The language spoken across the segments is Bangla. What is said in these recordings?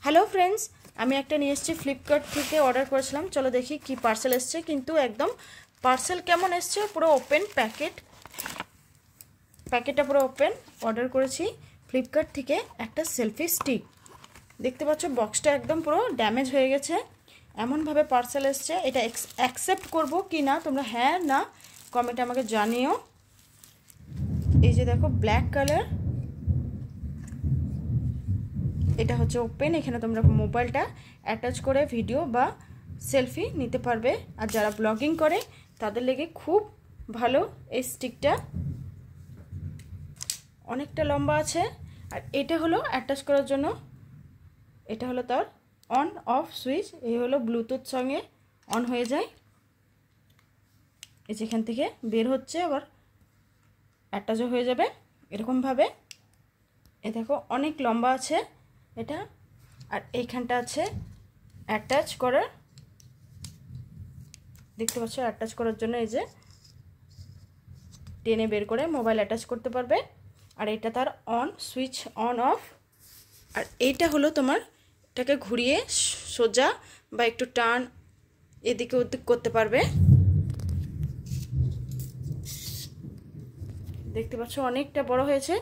হ্যালো ফ্রেন্ডস, আমি একটা নিয়ে এসেছি ফ্লিপকার্ট থেকে অর্ডার করেছিলাম। চলো দেখি কি পার্সেল এসছে। কিন্তু একদম পার্সেল কেমন এসছে, পুরো ওপেন প্যাকেটটা পুরো ওপেন। অর্ডার করেছি ফ্লিপকার্ট থেকে একটা সেলফি স্টিক। দেখতে পাচ্ছ বক্সটা একদম পুরো ড্যামেজ হয়ে গেছে, এমনভাবে পার্সেল এসছে। এটা অ্যাকসেপ্ট করবো কি না, তোমরা হ্যাঁ না কমেন্টে আমাকে জানিও। এই যে দেখো ব্ল্যাক কালার, এটা হচ্ছে ওপেন। এখানে তোমরা মোবাইলটা অ্যাটাচ করে ভিডিও বা সেলফি নিতে পারবে। আর যারা ব্লগিং করে তাদের লেগে খুব ভালো এই স্টিকটা, অনেকটা লম্বা আছে। আর এটা হলো অ্যাটাচ করার জন্য, এটা হলো তার অন অফ সুইচ। এই হলো ব্লুটুথ সঙ্গে অন হয়ে যায়। এই যেখান থেকে বের হচ্ছে, আবার অ্যাটাচও হয়ে যাবে এরকমভাবে। এ দেখো অনেক লম্বা আছে এটা। আর এইখানটা আছে অ্যাটাচ করার, দেখতে পাচ্ছ অ্যাটাচ করার জন্য এই যে টেনে বের করে মোবাইল অ্যাটাচ করতে পারবে। আর এটা তার অন সুইচ, অন অফ। আর এইটা হলো তোমার, এটাকে ঘুরিয়ে সোজা বা একটু টার্ন এদিকে ওদিক করতে পারবে। দেখতে পাচ্ছ অনেকটা বড় হয়েছে।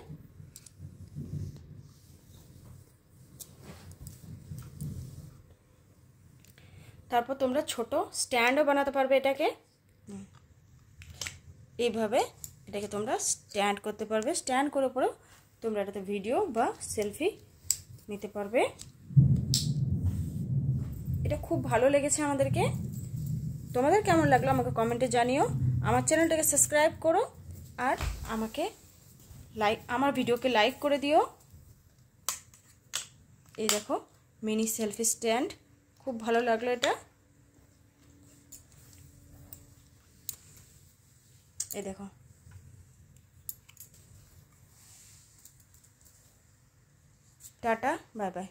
তারপর তোমরা ছোট স্ট্যান্ডও বানাতে পারবে এটাকে। এইভাবে এটাকে তোমরা স্ট্যান্ড করতে পারবে। স্ট্যান্ড করে পরেও তোমরা এটাতে ভিডিও বা সেলফি নিতে পারবে। এটা খুব ভালো লেগেছে আমাদেরকে। তোমাদের কেমন লাগলো আমাকে কমেন্টে জানিও। আমার চ্যানেলটাকে সাবস্ক্রাইব করো আর আমাকে আমার ভিডিওকে লাইক করে দিও। এই দেখো মিনি সেলফি স্ট্যান্ড, খুব ভালো লাগলো এটা। এই দেখো, টাটা, বাই বাই।